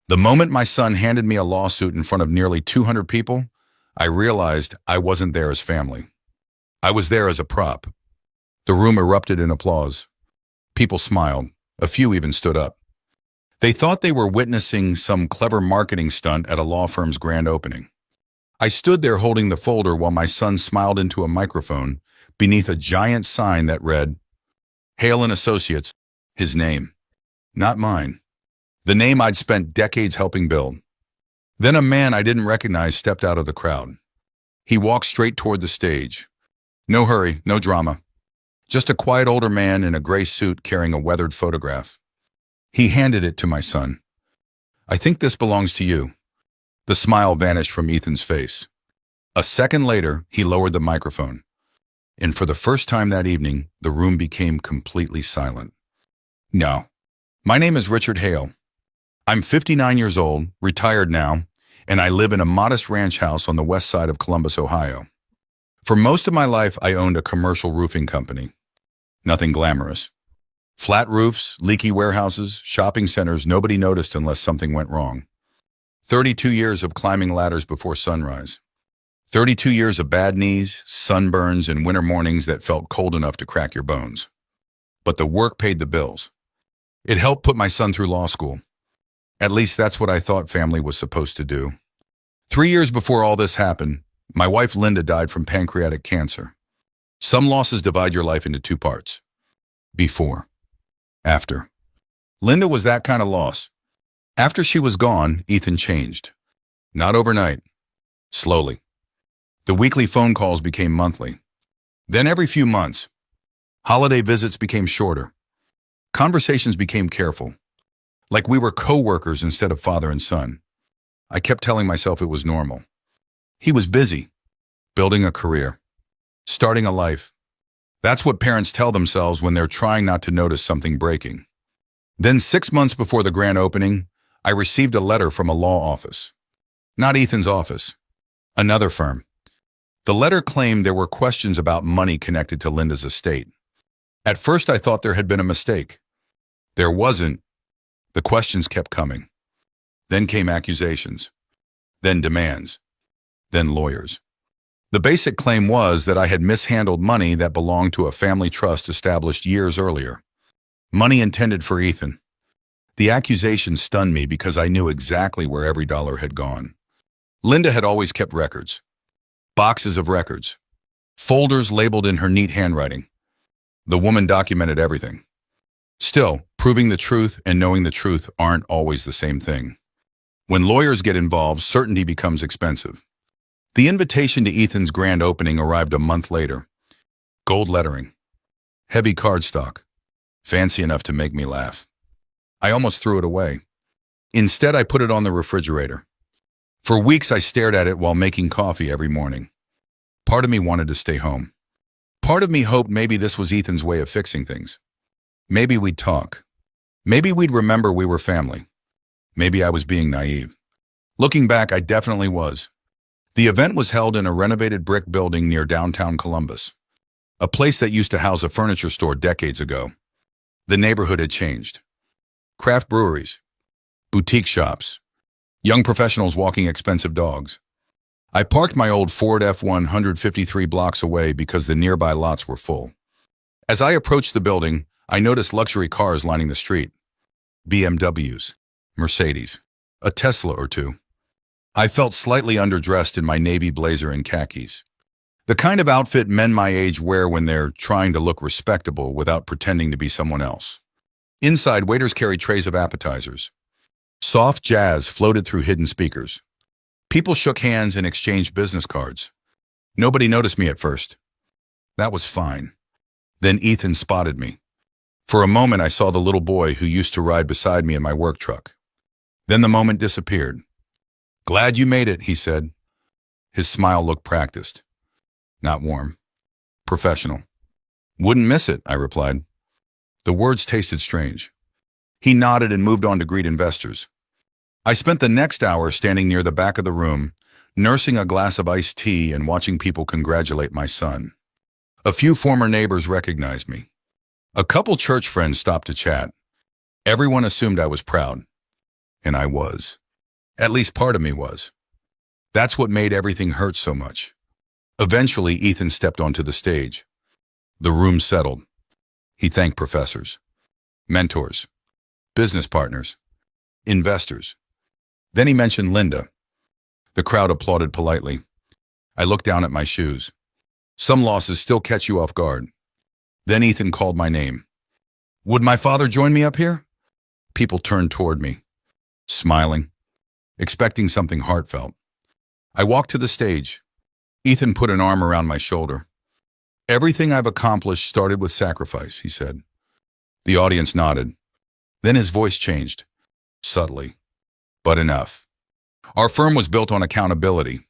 The moment my son handed me a lawsuit in front of nearly 200 people, I realized I wasn't there as family. I was there as a prop. The room erupted in applause. People smiled. A few even stood up. They thought they were witnessing some clever marketing stunt at a law firm's grand opening. I stood there holding the folder while my son smiled into a microphone beneath a giant sign that read, Hale and Associates, his name, not mine. The name I'd spent decades helping build. Then a man I didn't recognize stepped out of the crowd. He walked straight toward the stage. No hurry, no drama. Just a quiet older man in a gray suit carrying a weathered photograph. He handed it to my son. I think this belongs to you. The smile vanished from Ethan's face. A second later, he lowered the microphone. And for the first time that evening, the room became completely silent. No. My name is Richard Hale. I'm 59 years old, retired now, and I live in a modest ranch house on the west side of Columbus, Ohio. For most of my life, I owned a commercial roofing company. Nothing glamorous. Flat roofs, leaky warehouses, shopping centers nobody noticed unless something went wrong. 32 years of climbing ladders before sunrise. 32 years of bad knees, sunburns, and winter mornings that felt cold enough to crack your bones. But the work paid the bills. It helped put my son through law school. At least that's what I thought family was supposed to do. 3 years before all this happened, my wife Linda died from pancreatic cancer. Some losses divide your life into two parts. Before. After. Linda was that kind of loss. After she was gone, Ethan changed. Not overnight. Slowly. The weekly phone calls became monthly. Then every few months. Holiday visits became shorter. Conversations became careful. Like we were co-workers instead of father and son. I kept telling myself it was normal. He was busy. Building a career. Starting a life. That's what parents tell themselves when they're trying not to notice something breaking. Then 6 months before the grand opening, I received a letter from a law office. Not Ethan's office. Another firm. The letter claimed there were questions about money connected to Linda's estate. At first I thought there had been a mistake. There wasn't. The questions kept coming. Then came accusations. Then demands. Then lawyers. The basic claim was that I had mishandled money that belonged to a family trust established years earlier. Money intended for Ethan. The accusation stunned me because I knew exactly where every dollar had gone. Linda had always kept records. Boxes of records. Folders labeled in her neat handwriting. The woman documented everything. Still, proving the truth and knowing the truth aren't always the same thing. When lawyers get involved, certainty becomes expensive. The invitation to Ethan's grand opening arrived a month later. Gold lettering. Heavy cardstock. Fancy enough to make me laugh. I almost threw it away. Instead, I put it on the refrigerator. For weeks, I stared at it while making coffee every morning. Part of me wanted to stay home. Part of me hoped maybe this was Ethan's way of fixing things. Maybe we'd talk. Maybe we'd remember we were family. Maybe I was being naive. Looking back, I definitely was. The event was held in a renovated brick building near downtown Columbus, a place that used to house a furniture store decades ago. The neighborhood had changed. Craft breweries, boutique shops, young professionals walking expensive dogs. I parked my old Ford F-153 blocks away because the nearby lots were full. As I approached the building, I noticed luxury cars lining the street. BMWs, Mercedes, a Tesla or two. I felt slightly underdressed in my navy blazer and khakis. The kind of outfit men my age wear when they're trying to look respectable without pretending to be someone else. Inside, waiters carried trays of appetizers. Soft jazz floated through hidden speakers. People shook hands and exchanged business cards. Nobody noticed me at first. That was fine. Then Ethan spotted me. For a moment, I saw the little boy who used to ride beside me in my work truck. Then the moment disappeared. "Glad you made it," he said. His smile looked practiced. Not warm. Professional. "Wouldn't miss it," I replied. The words tasted strange. He nodded and moved on to greet investors. I spent the next hour standing near the back of the room, nursing a glass of iced tea and watching people congratulate my son. A few former neighbors recognized me. A couple church friends stopped to chat. Everyone assumed I was proud. and I was. At least part of me was. That's what made everything hurt so much. Eventually, Ethan stepped onto the stage. The room settled. He thanked professors, mentors, business partners, investors. Then he mentioned Linda. The crowd applauded politely. I looked down at my shoes. Some losses still catch you off guard. Then Ethan called my name. Would my father join me up here? People turned toward me, smiling, expecting something heartfelt. I walked to the stage. Ethan put an arm around my shoulder. Everything I've accomplished started with sacrifice, he said. The audience nodded. Then his voice changed, subtly, but enough. Our firm was built on accountability.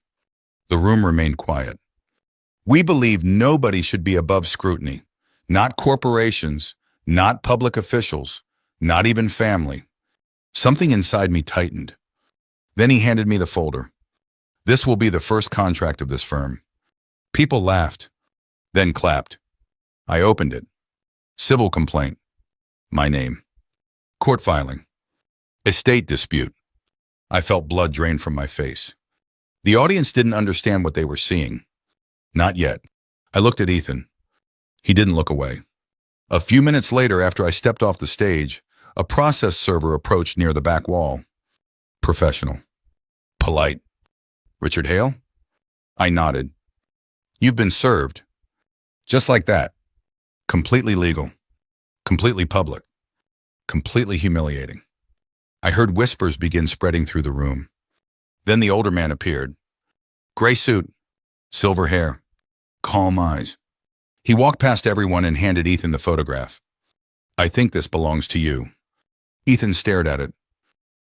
The room remained quiet. We believe nobody should be above scrutiny, not corporations, not public officials, not even family. Something inside me tightened. Then he handed me the folder. This will be the first contract of this firm. People laughed, then clapped. I opened it. Civil complaint. My name. Court filing. Estate dispute. I felt blood drain from my face. The audience didn't understand what they were seeing. Not yet. I looked at Ethan. He didn't look away. A few minutes later, after I stepped off the stage, a process server approached near the back wall. Professional. Polite. Richard Hale? I nodded. You've been served. Just like that. Completely legal. Completely public. Completely humiliating. I heard whispers begin spreading through the room. Then the older man appeared. Gray suit, silver hair, calm eyes. He walked past everyone and handed Ethan the photograph. I think this belongs to you. Ethan stared at it.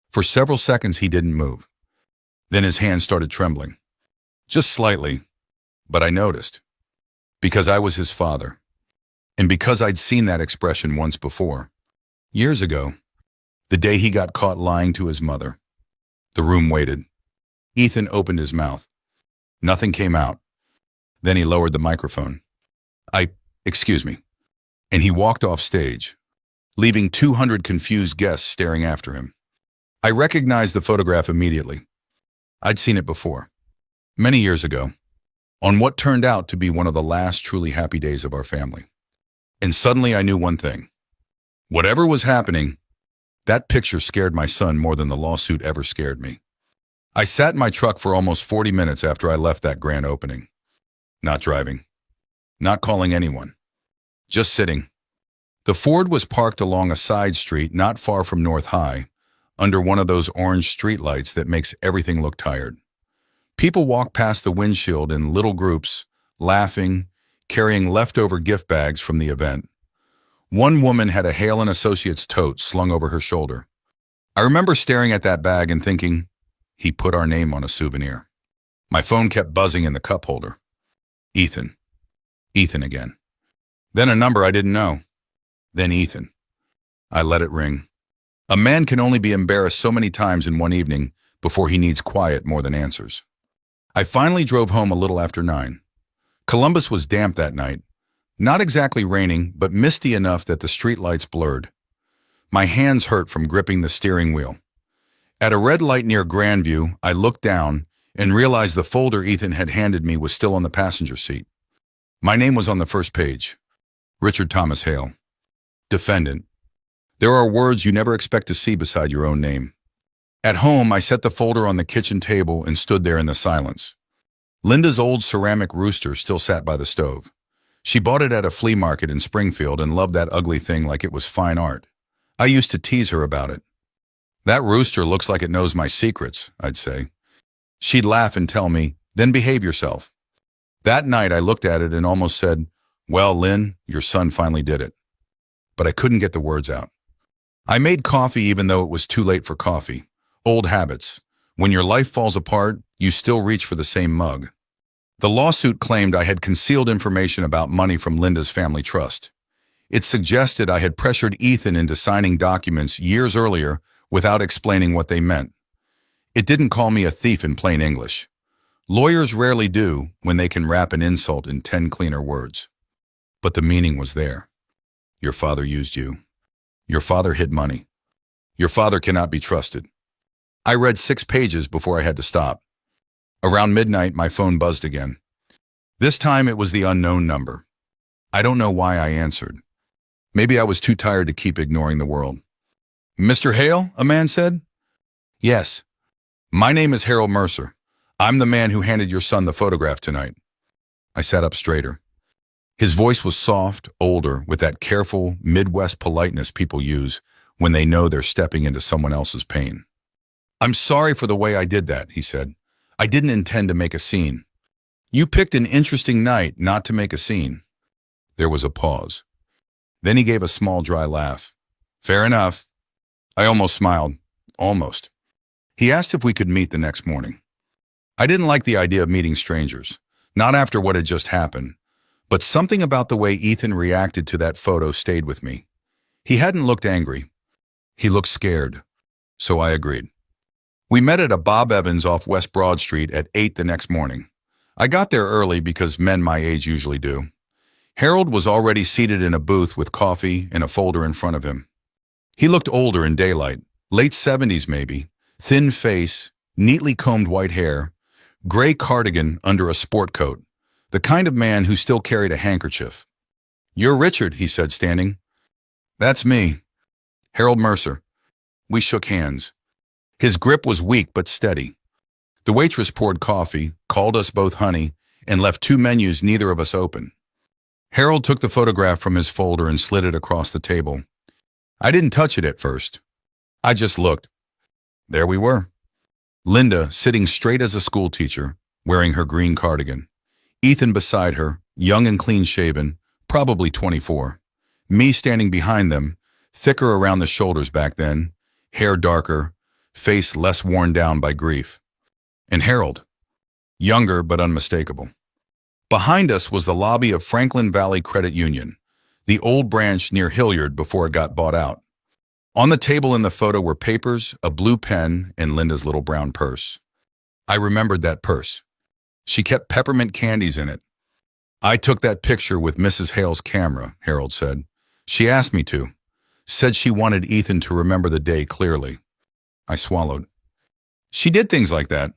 For several seconds he didn't move. Then his hand started trembling. Just slightly, but I noticed. Because I was his father. And because I'd seen that expression once before. Years ago, the day he got caught lying to his mother. The room waited. Ethan opened his mouth. Nothing came out. Then he lowered the microphone. Excuse me. And he walked off stage, leaving 200 confused guests staring after him. I recognized the photograph immediately. I'd seen it before, many years ago, on what turned out to be one of the last truly happy days of our family. And suddenly I knew one thing. Whatever was happening, that picture scared my son more than the lawsuit ever scared me. I sat in my truck for almost 40 minutes after I left that grand opening. Not driving. Not calling anyone. Just sitting. The Ford was parked along a side street not far from North High, under one of those orange streetlights that makes everything look tired. People walked past the windshield in little groups, laughing, carrying leftover gift bags from the event. One woman had a Hale & Associates tote slung over her shoulder. I remember staring at that bag and thinking, he put our name on a souvenir. My phone kept buzzing in the cup holder. Ethan. Ethan again. Then a number I didn't know. Then Ethan. I let it ring. A man can only be embarrassed so many times in one evening before he needs quiet more than answers. I finally drove home a little after 9. Columbus was damp that night. Not exactly raining, but misty enough that the streetlights blurred. My hands hurt from gripping the steering wheel. At a red light near Grandview, I looked down and realized the folder Ethan had handed me was still on the passenger seat. My name was on the first page. Richard Thomas Hale. Defendant. There are words you never expect to see beside your own name. At home, I set the folder on the kitchen table and stood there in the silence. Linda's old ceramic rooster still sat by the stove. She bought it at a flea market in Springfield and loved that ugly thing like it was fine art. I used to tease her about it. That rooster looks like it knows my secrets, I'd say. She'd laugh and tell me, then behave yourself. That night I looked at it and almost said, well, Lynn, your son finally did it. But I couldn't get the words out. I made coffee even though it was too late for coffee. Old habits. When your life falls apart, you still reach for the same mug. The lawsuit claimed I had concealed information about money from Linda's family trust. It suggested I had pressured Ethan into signing documents years earlier without explaining what they meant. It didn't call me a thief in plain English. Lawyers rarely do when they can wrap an insult in 10 cleaner words. But the meaning was there. Your father used you. Your father hid money. Your father cannot be trusted. I read 6 pages before I had to stop. Around midnight, my phone buzzed again. This time it was the unknown number. I don't know why I answered. Maybe I was too tired to keep ignoring the world. "Mr. Hale?" a man said. "Yes. My name is Harold Mercer. I'm the man who handed your son the photograph tonight." I sat up straighter. His voice was soft, older, with that careful, Midwest politeness people use when they know they're stepping into someone else's pain. "I'm sorry for the way I did that," he said. "I didn't intend to make a scene." "You picked an interesting night not to make a scene." There was a pause. Then he gave a small, dry laugh. "Fair enough." I almost smiled. Almost. He asked if we could meet the next morning. I didn't like the idea of meeting strangers, not after what had just happened, but something about the way Ethan reacted to that photo stayed with me. He hadn't looked angry. He looked scared. So I agreed. We met at a Bob Evans off West Broad Street at 8 the next morning. I got there early because men my age usually do. Harold was already seated in a booth with coffee and a folder in front of him. He looked older in daylight, late 70s maybe, thin face, neatly combed white hair, gray cardigan under a sport coat, the kind of man who still carried a handkerchief. "You're Richard," he said, standing. "That's me. Harold Mercer." We shook hands. His grip was weak but steady. The waitress poured coffee, called us both honey, and left 2 menus neither of us open. Harold took the photograph from his folder and slid it across the table. I didn't touch it at first. I just looked. There we were. Linda sitting straight as a schoolteacher, wearing her green cardigan. Ethan beside her, young and clean-shaven, probably 24. Me standing behind them, thicker around the shoulders back then, hair darker, face less worn down by grief. And Harold, younger but unmistakable. Behind us was the lobby of Franklin Valley Credit Union, the old branch near Hilliard before it got bought out. On the table in the photo were papers, a blue pen, and Linda's little brown purse. I remembered that purse. She kept peppermint candies in it. "I took that picture with Mrs. Hale's camera," Harold said. "She asked me to. Said she wanted Ethan to remember the day clearly." I swallowed. "She did things like that.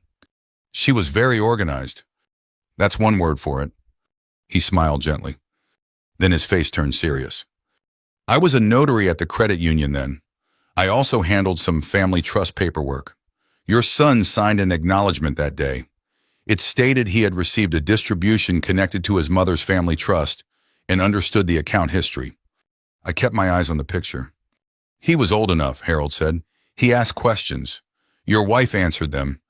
She was very organized. That's one word for it." He smiled gently. Then his face turned serious. "I was a notary at the credit union then. I also handled some family trust paperwork. Your son signed an acknowledgement that day. It stated he had received a distribution connected to his mother's family trust and understood the account history." I kept my eyes on the picture. "He was old enough," Harold said. "He asked questions. Your wife answered them.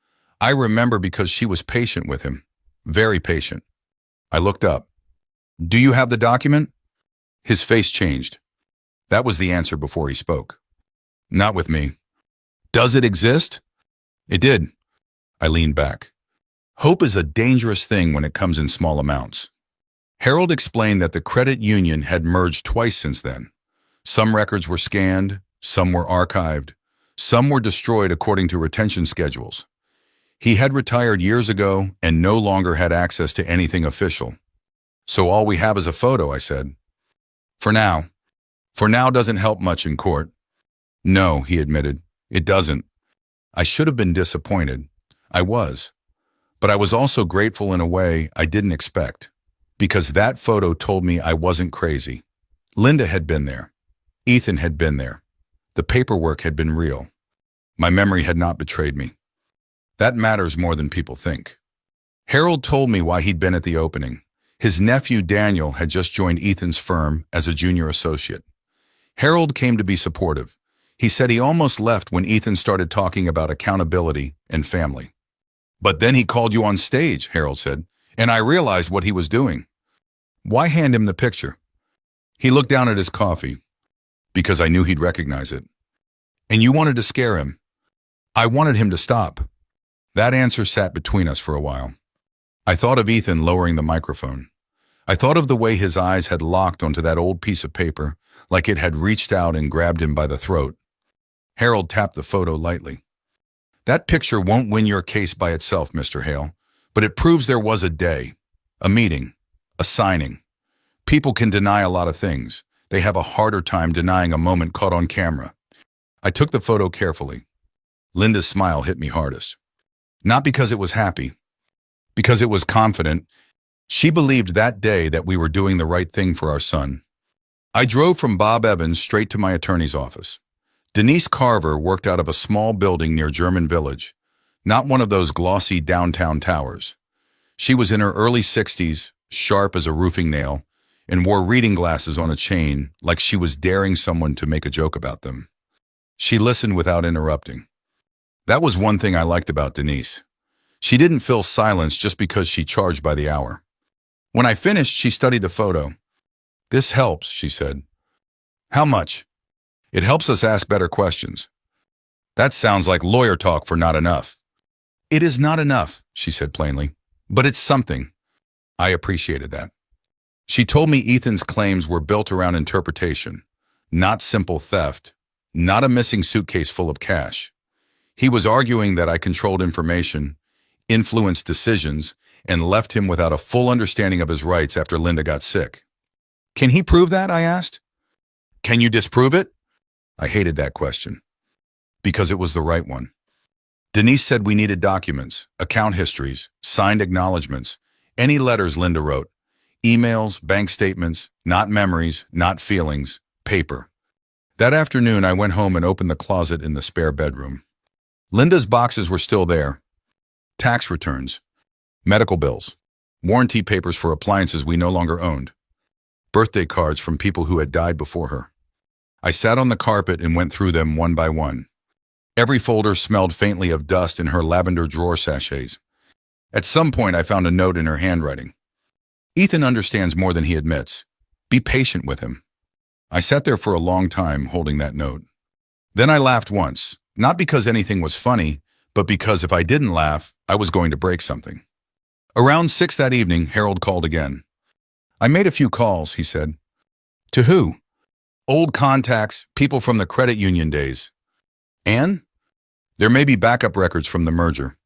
I remember because she was patient with him. Very patient." I looked up. "Do you have the document?" His face changed. That was the answer before he spoke. "Not with me." "Does it exist?" "It did." I leaned back. Hope is a dangerous thing when it comes in small amounts. Harold explained that the credit union had merged twice since then. Some records were scanned, some were archived, some were destroyed according to retention schedules. He had retired years ago and no longer had access to anything official. "So all we have is a photo," I said. For now. For now doesn't help much in court." "No," he admitted. "It doesn't." I should have been disappointed. I was. But I was also grateful in a way I didn't expect, because that photo told me I wasn't crazy. Linda had been there. Ethan had been there. The paperwork had been real. My memory had not betrayed me. That matters more than people think. Harold told me why he'd been at the opening. His nephew Daniel had just joined Ethan's firm as a junior associate. Harold came to be supportive. He said he almost left when Ethan started talking about accountability and family. "But then he called you on stage," Harold said, "and I realized what he was doing." "Why hand him the picture?" He looked down at his coffee. "Because I knew he'd recognize it." "And you wanted to scare him?" "I wanted him to stop." That answer sat between us for a while. I thought of Ethan lowering the microphone. I thought of the way his eyes had locked onto that old piece of paper, like it had reached out and grabbed him by the throat. Harold tapped the photo lightly. "That picture won't win your case by itself, Mr. Hale, but it proves there was a day, a meeting, a signing. People can deny a lot of things. They have a harder time denying a moment caught on camera." I took the photo carefully. Linda's smile hit me hardest. Not because it was happy, because it was confident. She believed that day that we were doing the right thing for our son. I drove from Bob Evans straight to my attorney's office. Denise Carver worked out of a small building near German Village, not one of those glossy downtown towers. She was in her early 60s, sharp as a roofing nail, and wore reading glasses on a chain like she was daring someone to make a joke about them. She listened without interrupting. That was one thing I liked about Denise. She didn't fill silence just because she charged by the hour. When I finished, she studied the photo. "This helps," she said. "How much?" "It helps us ask better questions." "That sounds like lawyer talk for not enough." "It is not enough," she said plainly, "but it's something." I appreciated that. She told me Ethan's claims were built around interpretation, not simple theft, not a missing suitcase full of cash. He was arguing that I controlled information, influenced decisions, and left him without a full understanding of his rights after Linda got sick. "Can he prove that?" I asked. "Can you disprove it?" I hated that question, because it was the right one. Denise said we needed documents, account histories, signed acknowledgments, any letters Linda wrote, emails, bank statements, not memories, not feelings, paper. That afternoon, I went home and opened the closet in the spare bedroom. Linda's boxes were still there. Tax returns, medical bills, warranty papers for appliances we no longer owned, birthday cards from people who had died before her. I sat on the carpet and went through them one by one. Every folder smelled faintly of dust in her lavender drawer sachets. At some point, I found a note in her handwriting. "Ethan understands more than he admits. Be patient with him." I sat there for a long time holding that note. Then I laughed once, not because anything was funny, but because if I didn't laugh, I was going to break something. Around 6 that evening, Harold called again. "I made a few calls," he said. "To who?" "Old contacts, people from the credit union days." "And?" "There may be backup records from the merger."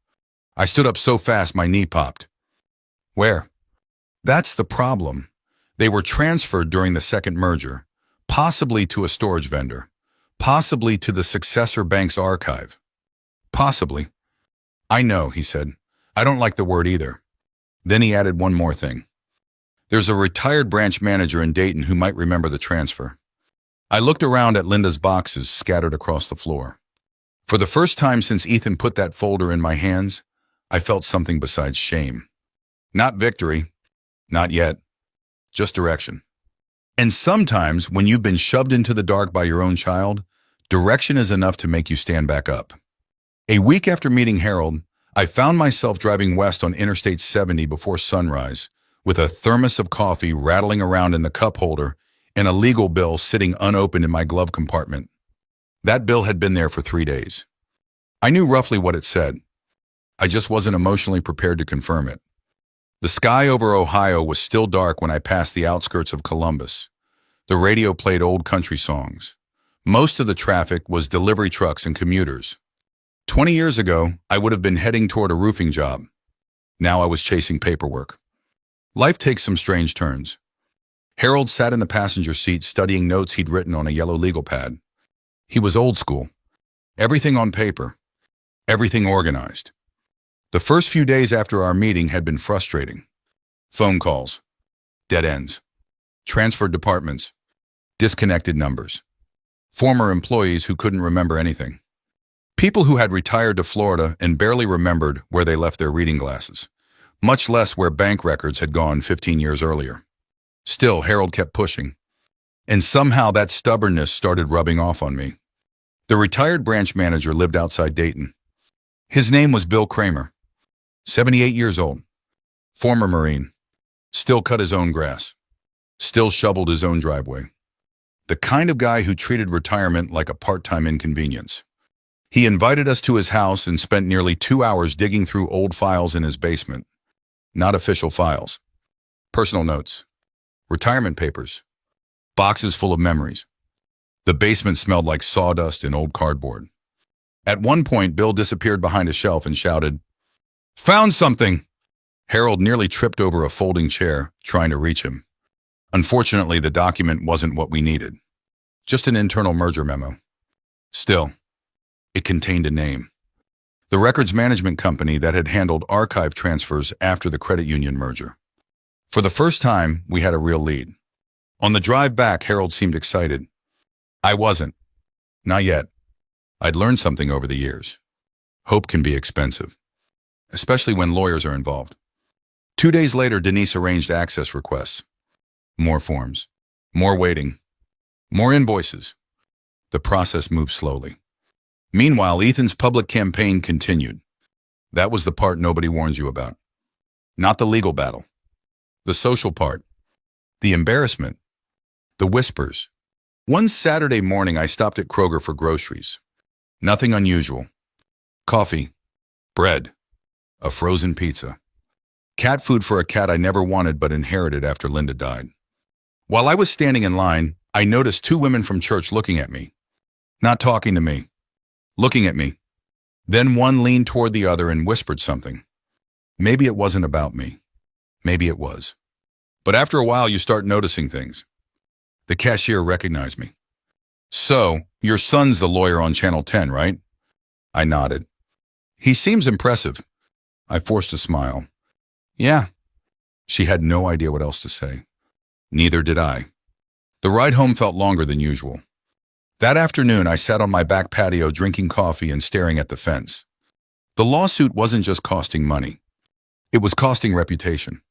I stood up so fast my knee popped. "Where?" "That's the problem. They were transferred during the second merger, possibly to a storage vendor, possibly to the successor bank's archive. Possibly." "I know," he said. "I don't like the word either." Then he added one more thing. "There's a retired branch manager in Dayton who might remember the transfer." I looked around at Linda's boxes scattered across the floor. For the first time since Ethan put that folder in my hands, I felt something besides shame. Not victory. Not yet. Just direction. And sometimes, when you've been shoved into the dark by your own child, direction is enough to make you stand back up. A week after meeting Harold, I found myself driving west on Interstate 70 before sunrise, with a thermos of coffee rattling around in the cup holder and a legal bill sitting unopened in my glove compartment. That bill had been there for 3 days. I knew roughly what it said. I just wasn't emotionally prepared to confirm it. The sky over Ohio was still dark when I passed the outskirts of Columbus. The radio played old country songs. Most of the traffic was delivery trucks and commuters. 20 years ago, I would have been heading toward a roofing job. Now I was chasing paperwork. Life takes some strange turns. Harold sat in the passenger seat studying notes he'd written on a yellow legal pad. He was old school. Everything on paper. Everything organized. The first few days after our meeting had been frustrating. Phone calls. Dead ends. Transferred departments. Disconnected numbers. Former employees who couldn't remember anything. People who had retired to Florida and barely remembered where they left their reading glasses, much less where bank records had gone 15 years earlier. Still, Harold kept pushing. And somehow that stubbornness started rubbing off on me. The retired branch manager lived outside Dayton. His name was Bill Kramer, 78 years old, former Marine, still cut his own grass, still shoveled his own driveway. The kind of guy who treated retirement like a part-time inconvenience. He invited us to his house and spent nearly 2 hours digging through old files in his basement. Not official files. Personal notes. Retirement papers. Boxes full of memories. The basement smelled like sawdust and old cardboard. At one point, Bill disappeared behind a shelf and shouted, "Found something!" Harold nearly tripped over a folding chair, trying to reach him. Unfortunately, the document wasn't what we needed. Just an internal merger memo. Still, it contained a name. the records management company that had handled archive transfers after the credit union merger. For the first time, we had a real lead. On the drive back, Harold seemed excited. I wasn't. Not yet. I'd learned something over the years. Hope can be expensive, especially when lawyers are involved. 2 days later, Denise arranged access requests. More forms. More waiting. More invoices. The process moved slowly. Meanwhile, Ethan's public campaign continued. That was the part nobody warns you about. Not the legal battle. The social part. The embarrassment. The whispers. One Saturday morning, I stopped at Kroger for groceries. Nothing unusual. Coffee. Bread. A frozen pizza. Cat food for a cat I never wanted but inherited after Linda died. While I was standing in line, I noticed 2 women from church looking at me. Not talking to me. Looking at me. Then one leaned toward the other and whispered something. Maybe it wasn't about me. Maybe it was. But after a while, you start noticing things. The cashier recognized me. So, your son's the lawyer on Channel 10, right? I nodded. He seems impressive. I forced a smile. Yeah. She had no idea what else to say. Neither did I. The ride home felt longer than usual. That afternoon, I sat on my back patio drinking coffee and staring at the fence. The lawsuit wasn't just costing money. It was costing reputation.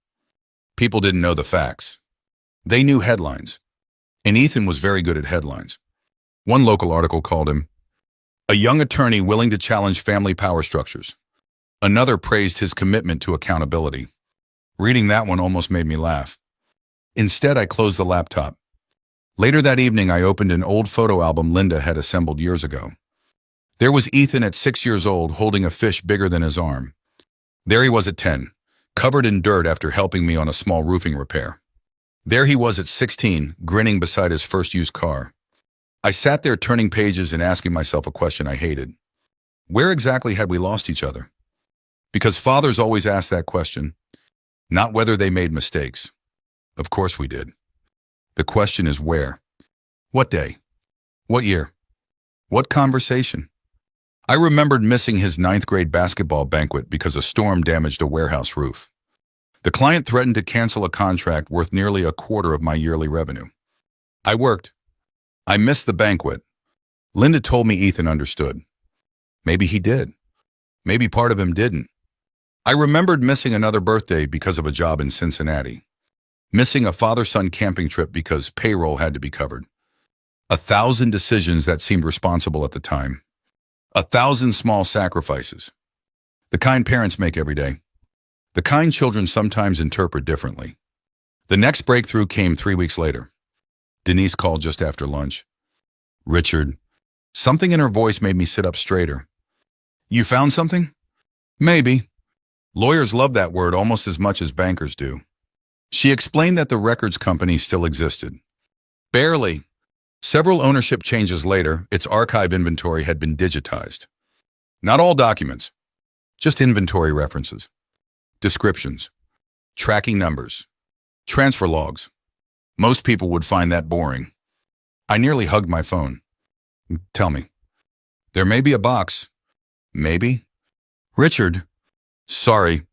People didn't know the facts. They knew headlines. And Ethan was very good at headlines. One local article called him a young attorney willing to challenge family power structures. Another praised his commitment to accountability. Reading that one almost made me laugh. Instead, I closed the laptop. Later that evening, I opened an old photo album Linda had assembled years ago. There was Ethan at 6 years old holding a fish bigger than his arm. There he was at 10, covered in dirt after helping me on a small roofing repair. There he was at 16, grinning beside his first used car. I sat there turning pages and asking myself a question I hated. Where exactly had we lost each other? Because fathers always ask that question, not whether they made mistakes. Of course we did. The question is where? What day? What year? What conversation? I remembered missing his 9th grade basketball banquet because a storm damaged a warehouse roof. The client threatened to cancel a contract worth nearly a quarter of my yearly revenue. I worked. I missed the banquet. Linda told me Ethan understood. Maybe he did. Maybe part of him didn't. I remembered missing another birthday because of a job in Cincinnati. Missing a father-son camping trip because payroll had to be covered. 1,000 decisions that seemed responsible at the time. 1,000 small sacrifices. The kind parents make every day. The kind children sometimes interpret differently. The next breakthrough came 3 weeks later. Denise called just after lunch. Richard. Something in her voice made me sit up straighter. You found something? Maybe. Lawyers love that word almost as much as bankers do. She explained that the records company still existed. Barely. Several ownership changes later, its archive inventory had been digitized. Not all documents, just inventory references, descriptions, tracking numbers, transfer logs. Most people would find that boring. I nearly hugged my phone. Tell me. There may be a box. Maybe. Richard. Sorry.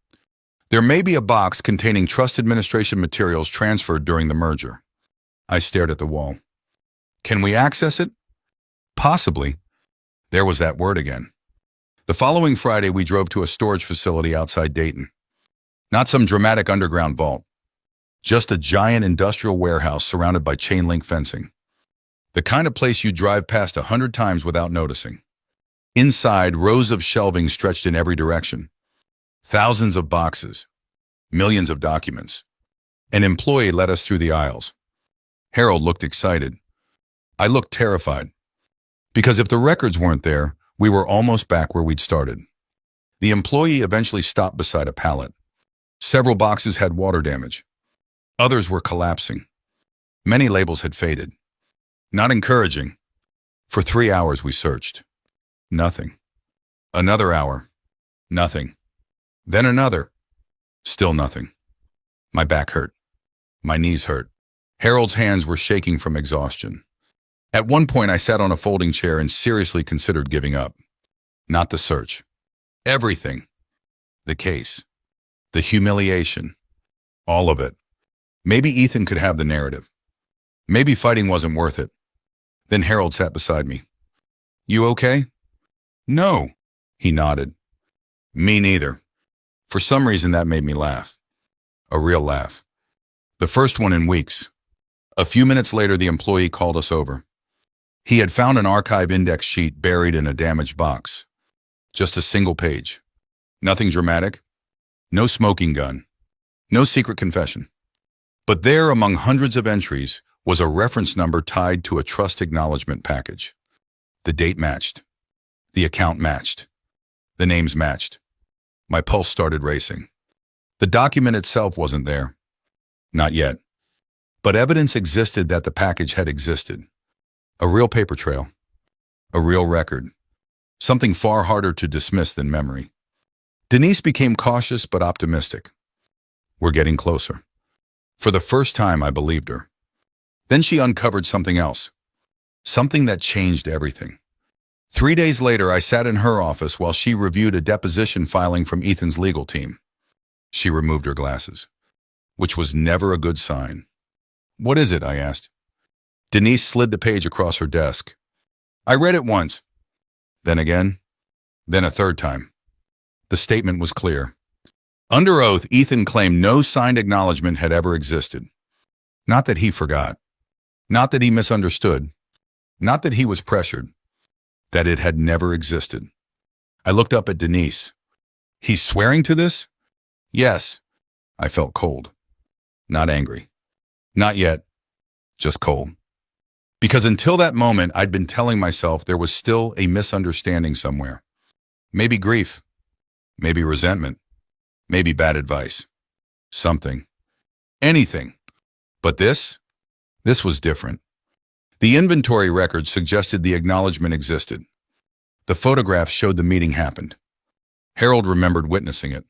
There may be a box containing trust administration materials transferred during the merger. I stared at the wall. Can we access it? Possibly. There was that word again. The following Friday, we drove to a storage facility outside Dayton. Not some dramatic underground vault. Just a giant industrial warehouse surrounded by chain link fencing. The kind of place you drive past 100 times without noticing. Inside, rows of shelving stretched in every direction. Thousands of boxes. Millions of documents. An employee led us through the aisles. Harold looked excited. I looked terrified. Because if the records weren't there, we were almost back where we'd started. The employee eventually stopped beside a pallet. Several boxes had water damage. Others were collapsing. Many labels had faded. Not encouraging. For 3 hours we searched. Nothing. Another hour. Nothing. Then another. Still nothing. My back hurt. My knees hurt. Harold's hands were shaking from exhaustion. At one point I sat on a folding chair and seriously considered giving up. Not the search. Everything. The case. The humiliation. All of it. Maybe Ethan could have the narrative. Maybe fighting wasn't worth it. Then Harold sat beside me. You okay? No. He nodded. Me neither. For some reason that made me laugh. A real laugh. The first one in weeks. A few minutes later, the employee called us over. He had found an archive index sheet buried in a damaged box. Just a single page. Nothing dramatic. No smoking gun. No secret confession. But there, among hundreds of entries, was a reference number tied to a trust acknowledgement package. The date matched. The account matched. The names matched. My pulse started racing. The document itself wasn't there. Not yet. But evidence existed that the package had existed. A real paper trail. A real record. Something far harder to dismiss than memory. Denise became cautious but optimistic. We're getting closer. For the first time, I believed her. Then she uncovered something else. Something that changed everything. 3 days later, I sat in her office while she reviewed a deposition filing from Ethan's legal team. She removed her glasses, which was never a good sign. What is it? I asked. Denise slid the page across her desk. I read it once. Then again. Then a third time. The statement was clear. Under oath, Ethan claimed no signed acknowledgement had ever existed. Not that he forgot. Not that he misunderstood. Not that he was pressured. That it had never existed. I looked up at Denise. He's swearing to this? Yes. I felt cold. Not angry. Not yet. Just cold. Because until that moment, I'd been telling myself there was still a misunderstanding somewhere. Maybe grief. Maybe resentment. Maybe bad advice. Something. Anything. But this was different. The inventory record suggested the acknowledgement existed. The photograph showed the meeting happened. Harold remembered witnessing it.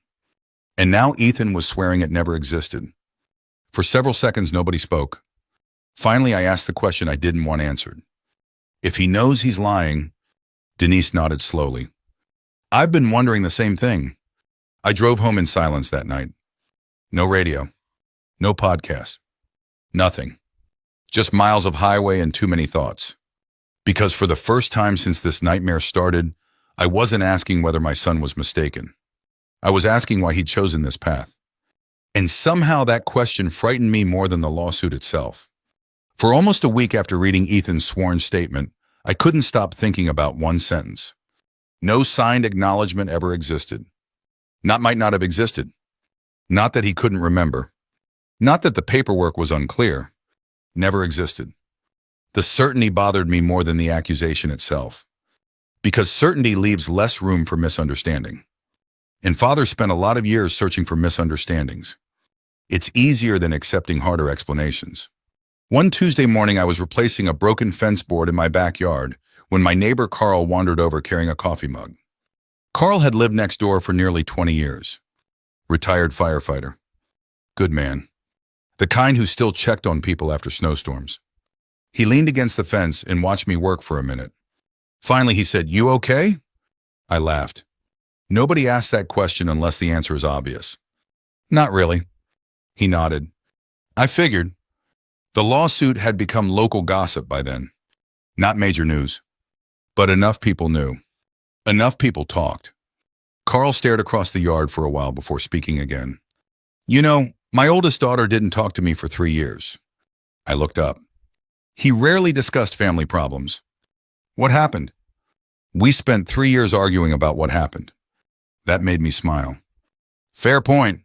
And now Ethan was swearing it never existed. For several seconds, nobody spoke. Finally, I asked the question I didn't want answered. If he knows he's lying, Denise nodded slowly. I've been wondering the same thing. I drove home in silence that night. No radio. No podcast. Nothing. Just miles of highway and too many thoughts. Because for the first time since this nightmare started, I wasn't asking whether my son was mistaken. I was asking why he'd chosen this path. And somehow that question frightened me more than the lawsuit itself. For almost a week after reading Ethan's sworn statement, I couldn't stop thinking about one sentence. No signed acknowledgement ever existed. Might not have existed. Not that he couldn't remember. Not that the paperwork was unclear. Never existed. The certainty bothered me more than the accusation itself. Because certainty leaves less room for misunderstanding. And Father spent a lot of years searching for misunderstandings. It's easier than accepting harder explanations. One Tuesday morning, I was replacing a broken fence board in my backyard when my neighbor Carl wandered over carrying a coffee mug. Carl had lived next door for nearly 20 years. Retired firefighter. Good man. The kind who still checked on people after snowstorms. He leaned against the fence and watched me work for a minute. Finally, he said, "You okay?" I laughed. Nobody asks that question unless the answer is obvious. Not really. He nodded. I figured. The lawsuit had become local gossip by then. Not major news. But enough people knew. Enough people talked. Carl stared across the yard for a while before speaking again. You know, my oldest daughter didn't talk to me for 3 years. I looked up. He rarely discussed family problems. What happened? We spent 3 years arguing about what happened. That made me smile. Fair point.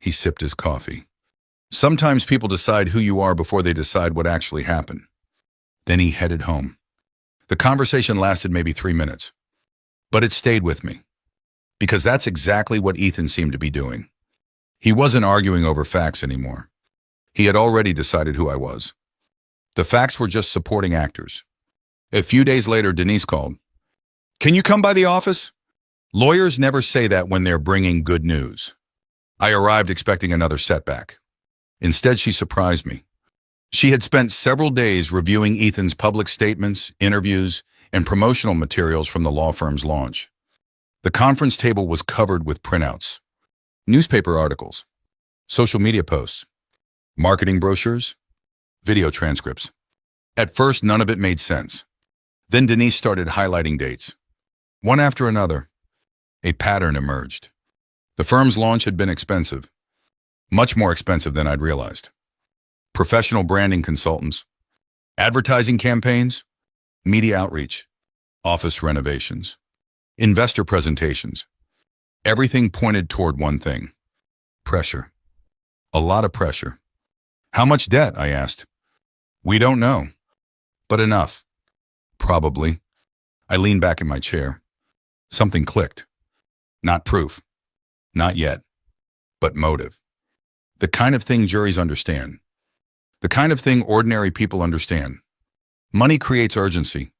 He sipped his coffee. Sometimes people decide who you are before they decide what actually happened. Then he headed home. The conversation lasted maybe 3 minutes. But it stayed with me. Because that's exactly what Ethan seemed to be doing. He wasn't arguing over facts anymore. He had already decided who I was. The facts were just supporting actors. A few days later, Denise called. Can you come by the office? Lawyers never say that when they're bringing good news. I arrived expecting another setback. Instead, she surprised me. She had spent several days reviewing Ethan's public statements, interviews, and promotional materials from the law firm's launch. The conference table was covered with printouts, newspaper articles, social media posts, marketing brochures, video transcripts. At first, none of it made sense. Then Denise started highlighting dates. One after another, a pattern emerged. The firm's launch had been expensive, much more expensive than I'd realized. Professional branding consultants, advertising campaigns, media outreach, office renovations, investor presentations. Everything pointed toward one thing: pressure. A lot of pressure. How much debt? I asked. We don't know, but enough. Probably. I leaned back in my chair. Something clicked. Not proof. Not yet. But motive. The kind of thing juries understand. The kind of thing ordinary people understand. Money creates urgency.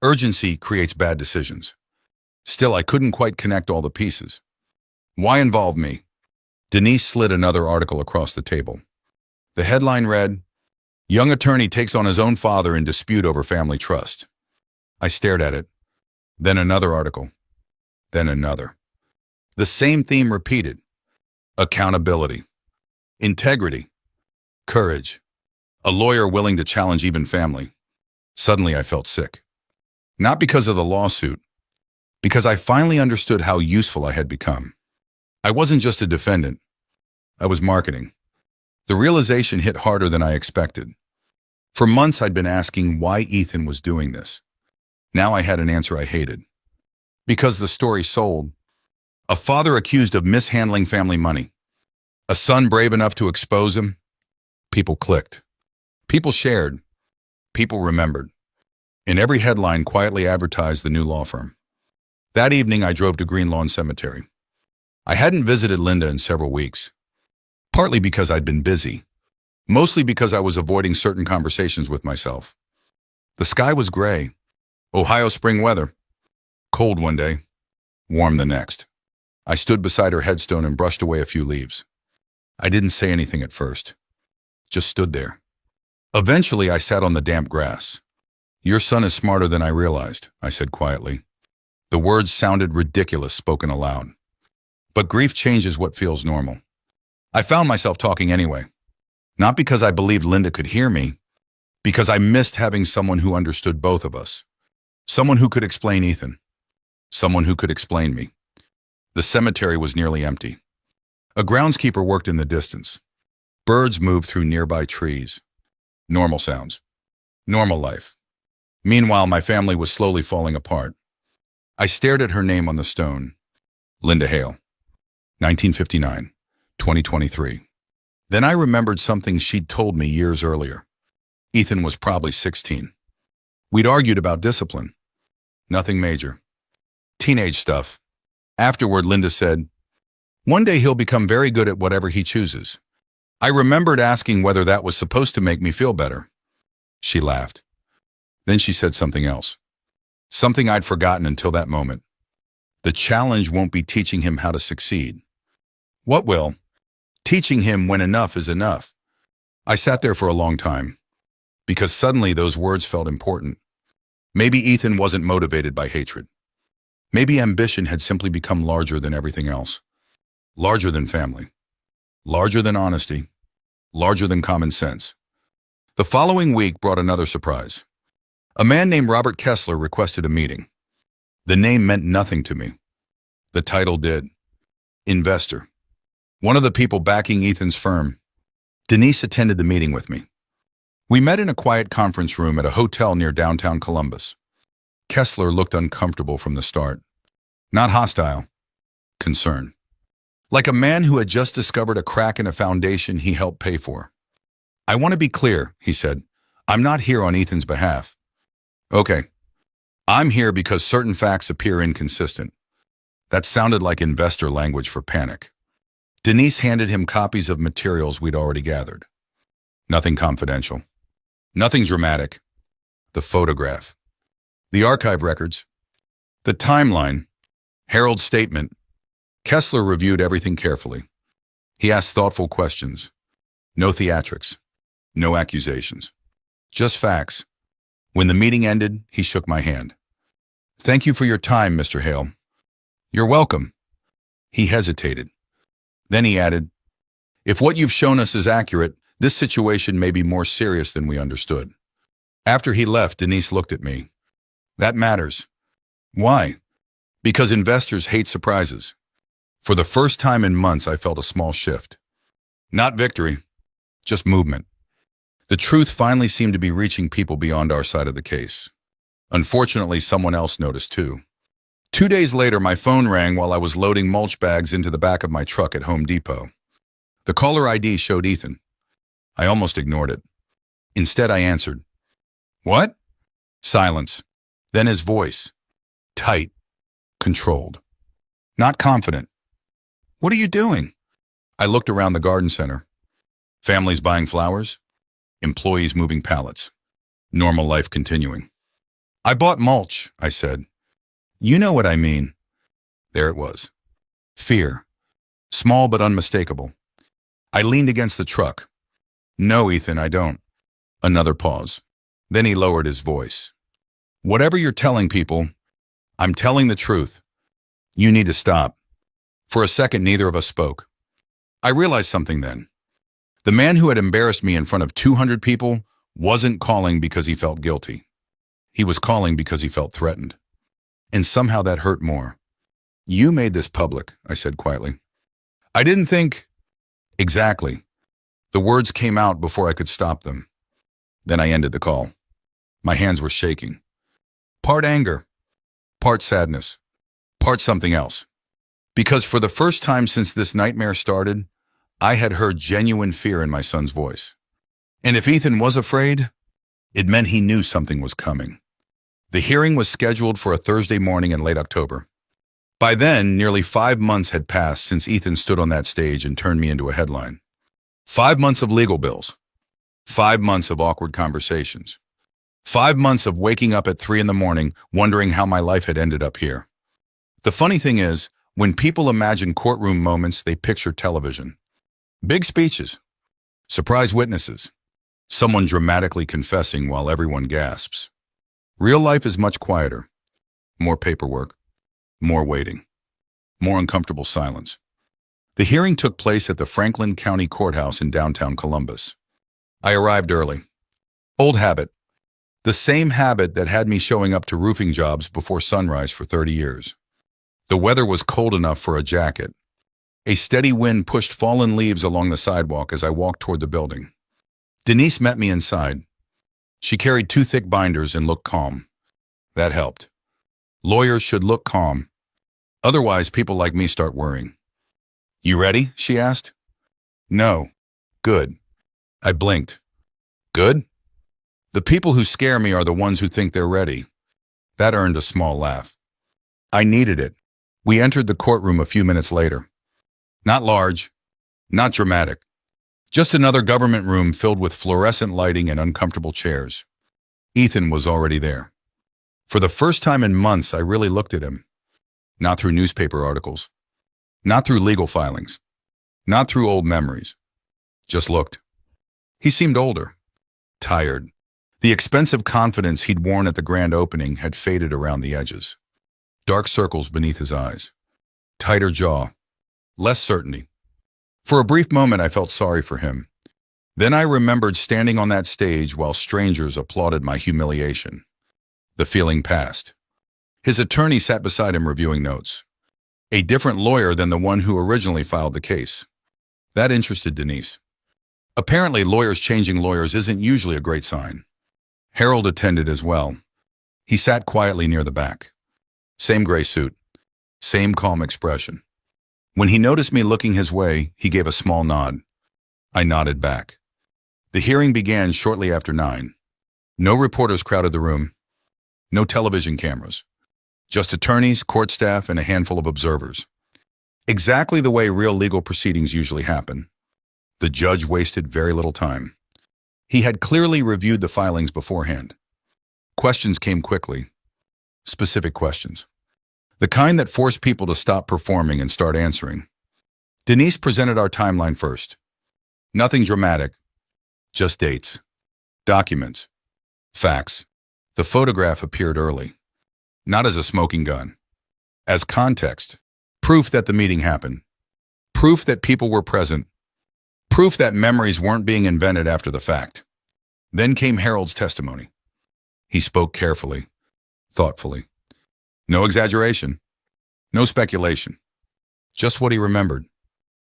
Urgency creates bad decisions. Still, I couldn't quite connect all the pieces. Why involve me? Denise slid another article across the table. The headline read, "Young attorney takes on his own father in dispute over family trust." I stared at it. Then another article. Then another. The same theme repeated. Accountability. Integrity. Courage. A lawyer willing to challenge even family. Suddenly I felt sick. Not because of the lawsuit, because I finally understood how useful I had become. I wasn't just a defendant. I was marketing. The realization hit harder than I expected. For months I'd been asking why Ethan was doing this. Now I had an answer I hated. Because the story sold. A father accused of mishandling family money. A son brave enough to expose him. People clicked. People shared. People remembered. And every headline quietly advertised the new law firm. That evening I drove to Green Lawn Cemetery. I hadn't visited Linda in several weeks. Partly because I'd been busy. Mostly because I was avoiding certain conversations with myself. The sky was gray. Ohio spring weather. Cold one day. Warm the next. I stood beside her headstone and brushed away a few leaves. I didn't say anything at first. Just stood there. Eventually I sat on the damp grass. "Your son is smarter than I realized," I said quietly. The words sounded ridiculous spoken aloud. But grief changes what feels normal. I found myself talking anyway. Not because I believed Linda could hear me, because I missed having someone who understood both of us. Someone who could explain Ethan. Someone who could explain me. The cemetery was nearly empty. A groundskeeper worked in the distance. Birds moved through nearby trees. Normal sounds. Normal life. Meanwhile, my family was slowly falling apart. I stared at her name on the stone. Linda Hale. 1959. 2023. Then I remembered something she'd told me years earlier. Ethan was probably 16. We'd argued about discipline. Nothing major. Teenage stuff. Afterward, Linda said, "One day he'll become very good at whatever he chooses." I remembered asking whether that was supposed to make me feel better. She laughed. Then she said something else. Something I'd forgotten until that moment. The challenge won't be teaching him how to succeed. What will? Teaching him when enough is enough. I sat there for a long time, because suddenly those words felt important. Maybe Ethan wasn't motivated by hatred. Maybe ambition had simply become larger than everything else. Larger than family. Larger than honesty. Larger than common sense. The following week brought another surprise. A man named Robert Kessler requested a meeting. The name meant nothing to me. The title did. Investor. One of the people backing Ethan's firm. Denise attended the meeting with me. We met in a quiet conference room at a hotel near downtown Columbus. Kessler looked uncomfortable from the start. Not hostile. Concerned. Like a man who had just discovered a crack in a foundation he helped pay for. "I want to be clear," he said. "I'm not here on Ethan's behalf." "Okay. I'm here because certain facts appear inconsistent." That sounded like investor language for panic. Denise handed him copies of materials we'd already gathered. Nothing confidential. Nothing dramatic. The photograph. The archive records. The timeline. Harold's statement. Kessler reviewed everything carefully. He asked thoughtful questions. No theatrics. No accusations. Just facts. When the meeting ended, he shook my hand. "Thank you for your time, Mr. Hale. You're welcome. He hesitated. Then he added, if what you've shown us is accurate, this situation may be more serious than we understood. After he left, Denise looked at me. That matters. Why? Because investors hate surprises. For the first time in months, I felt a small shift. Not victory, just movement. The truth finally seemed to be reaching people beyond our side of the case. Unfortunately, someone else noticed too. 2 days later, my phone rang while I was loading mulch bags into the back of my truck at Home Depot. The caller ID showed Ethan. I almost ignored it. Instead, I answered. What? Silence. Then his voice. Tight. Controlled. Not confident. What are you doing? I looked around the garden center. Families buying flowers. Employees moving pallets. Normal life continuing. I bought mulch, I said. You know what I mean. There it was. Fear. Small but unmistakable. I leaned against the truck. No, Ethan, I don't. Another pause. Then he lowered his voice. Whatever you're telling people, I'm telling the truth. You need to stop. For a second, neither of us spoke. I realized something then. The man who had embarrassed me in front of 200 people wasn't calling because he felt guilty. He was calling because he felt threatened. And somehow that hurt more. You made this public, I said quietly. I didn't think... Exactly. The words came out before I could stop them. Then I ended the call. My hands were shaking. Part anger, part sadness, part something else. Because for the first time since this nightmare started, I had heard genuine fear in my son's voice. And if Ethan was afraid, it meant he knew something was coming. The hearing was scheduled for a Thursday morning in late October. By then, nearly 5 months had passed since Ethan stood on that stage and turned me into a headline. 5 months of legal bills. 5 months of awkward conversations. 5 months of waking up at 3 in the morning wondering how my life had ended up here. The funny thing is, when people imagine courtroom moments, they picture television. Big speeches. Surprise witnesses. Someone dramatically confessing while everyone gasps. Real life is much quieter. More paperwork. More waiting. More uncomfortable silence. The hearing took place at the Franklin County Courthouse in downtown Columbus. I arrived early. Old habit. The same habit that had me showing up to roofing jobs before sunrise for 30 years. The weather was cold enough for a jacket. A steady wind pushed fallen leaves along the sidewalk as I walked toward the building. Denise met me inside. She carried 2 thick binders and looked calm. That helped. Lawyers should look calm. Otherwise, people like me start worrying. You ready? She asked. No. Good. I blinked. Good? The people who scare me are the ones who think they're ready. That earned a small laugh. I needed it. We entered the courtroom a few minutes later. Not large, not dramatic. Just another government room filled with fluorescent lighting and uncomfortable chairs. Ethan was already there. For the first time in months, I really looked at him. Not through newspaper articles. Not through legal filings. Not through old memories. Just looked. He seemed older. Tired. The expensive confidence he'd worn at the grand opening had faded around the edges. Dark circles beneath his eyes. Tighter jaw. Less certainty. For a brief moment, I felt sorry for him. Then I remembered standing on that stage while strangers applauded my humiliation. The feeling passed. His attorney sat beside him reviewing notes. A different lawyer than the one who originally filed the case. That interested Denise. Apparently, lawyers changing lawyers isn't usually a great sign. Harold attended as well. He sat quietly near the back. Same gray suit. Same calm expression. When he noticed me looking his way, he gave a small nod. I nodded back. The hearing began shortly after 9. No reporters crowded the room. No television cameras. Just attorneys, court staff, and a handful of observers. Exactly the way real legal proceedings usually happen. The judge wasted very little time. He had clearly reviewed the filings beforehand. Questions came quickly. Specific questions. The kind that forced people to stop performing and start answering. Denise presented our timeline first. Nothing dramatic. Just dates. Documents. Facts. The photograph appeared early. Not as a smoking gun. As context. Proof that the meeting happened. Proof that people were present. Proof that memories weren't being invented after the fact. Then came Harold's testimony. He spoke carefully, thoughtfully. No exaggeration. No speculation. Just what he remembered.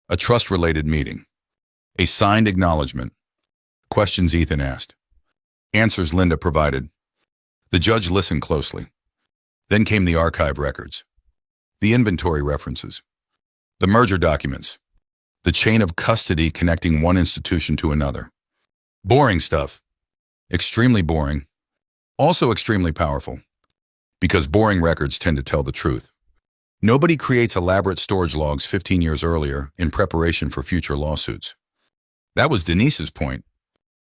A trust-related meeting. A signed acknowledgement. Questions Ethan asked. Answers Linda provided. The judge listened closely. Then came the archive records. The inventory references. The merger documents. The chain of custody connecting one institution to another. Boring stuff. Extremely boring. Also extremely powerful. Because boring records tend to tell the truth. Nobody creates elaborate storage logs 15 years earlier in preparation for future lawsuits. That was Denise's point.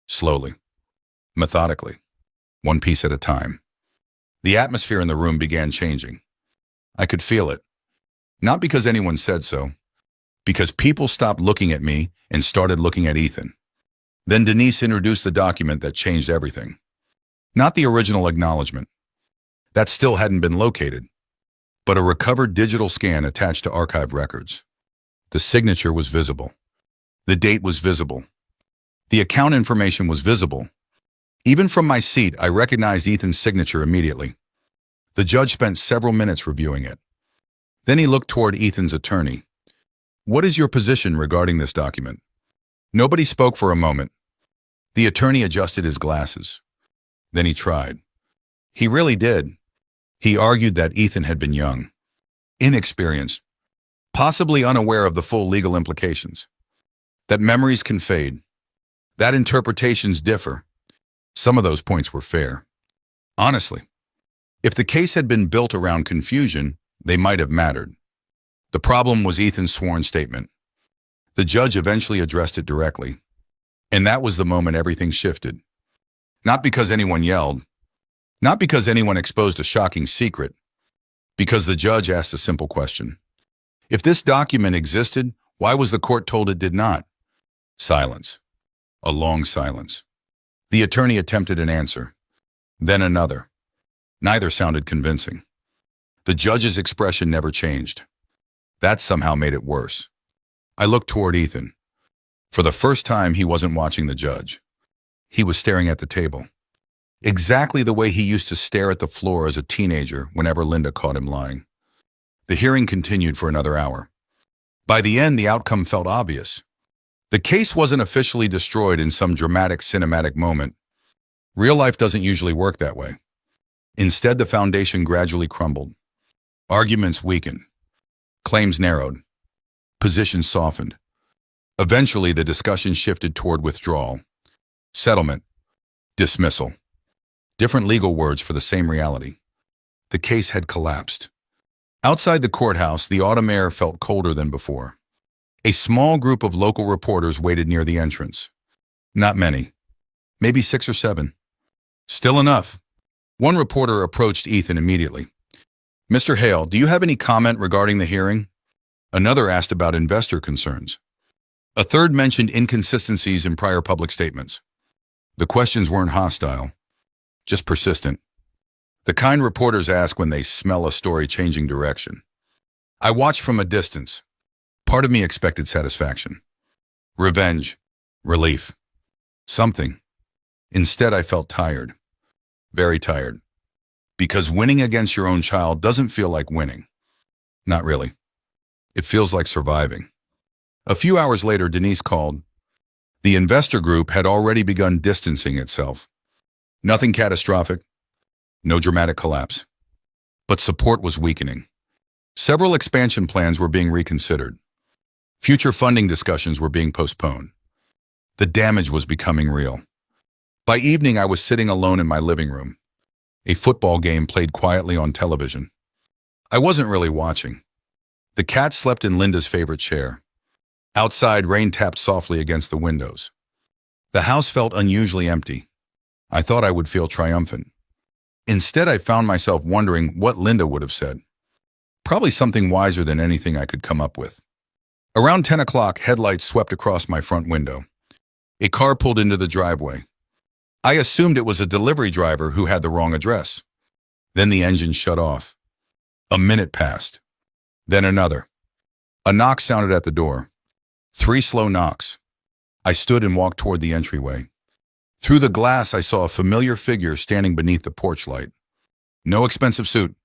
Slowly. Methodically. One piece at a time. The atmosphere in the room began changing. I could feel it. Not because anyone said so. Because people stopped looking at me and started looking at Ethan. Then Denise introduced the document that changed everything. Not the original acknowledgement. That still hadn't been located. But a recovered digital scan attached to archive records. The signature was visible. The date was visible. The account information was visible. Even from my seat, I recognized Ethan's signature immediately. The judge spent several minutes reviewing it. Then he looked toward Ethan's attorney. What is your position regarding this document? Nobody spoke for a moment. The attorney adjusted his glasses. Then he tried. He really did. He argued that Ethan had been young, inexperienced, possibly unaware of the full legal implications. That memories can fade. That interpretations differ. Some of those points were fair. Honestly, if the case had been built around confusion, they might have mattered. The problem was Ethan's sworn statement. The judge eventually addressed it directly. And that was the moment everything shifted. Not because anyone yelled. Not because anyone exposed a shocking secret. Because the judge asked a simple question. If this document existed, why was the court told it did not? Silence. A long silence. The attorney attempted an answer. Then another. Neither sounded convincing. The judge's expression never changed. That somehow made it worse. I looked toward Ethan. For the first time, he wasn't watching the judge. He was staring at the table. Exactly the way he used to stare at the floor as a teenager whenever Linda caught him lying. The hearing continued for another hour. By the end, the outcome felt obvious. The case wasn't officially destroyed in some dramatic cinematic moment. Real life doesn't usually work that way. Instead, the foundation gradually crumbled. Arguments weakened. Claims narrowed. Positions softened. Eventually, the discussion shifted toward withdrawal, settlement, dismissal. Different legal words for the same reality. The case had collapsed. Outside the courthouse, the autumn air felt colder than before. A small group of local reporters waited near the entrance. Not many. Maybe 6 or 7. Still enough. One reporter approached Ethan immediately. Mr. Hale, do you have any comment regarding the hearing? Another asked about investor concerns. A third mentioned inconsistencies in prior public statements. The questions weren't hostile, just persistent. The kind reporters ask when they smell a story changing direction. I watched from a distance. Part of me expected satisfaction. Revenge. Relief. Something. Instead, I felt tired. Very tired. Because winning against your own child doesn't feel like winning. Not really. It feels like surviving. A few hours later, Denise called. The investor group had already begun distancing itself. Nothing catastrophic. No dramatic collapse. But support was weakening. Several expansion plans were being reconsidered. Future funding discussions were being postponed. The damage was becoming real. By evening, I was sitting alone in my living room. A football game played quietly on television. I wasn't really watching. The cat slept in Linda's favorite chair. Outside, rain tapped softly against the windows. The house felt unusually empty. I thought I would feel triumphant. Instead, I found myself wondering what Linda would have said. Probably something wiser than anything I could come up with. Around 10 o'clock, headlights swept across my front window. A car pulled into the driveway. I assumed it was a delivery driver who had the wrong address. Then the engine shut off. A minute passed. Then another. A knock sounded at the door. 3 slow knocks. I stood and walked toward the entryway. Through the glass, I saw a familiar figure standing beneath the porch light. No expensive suit.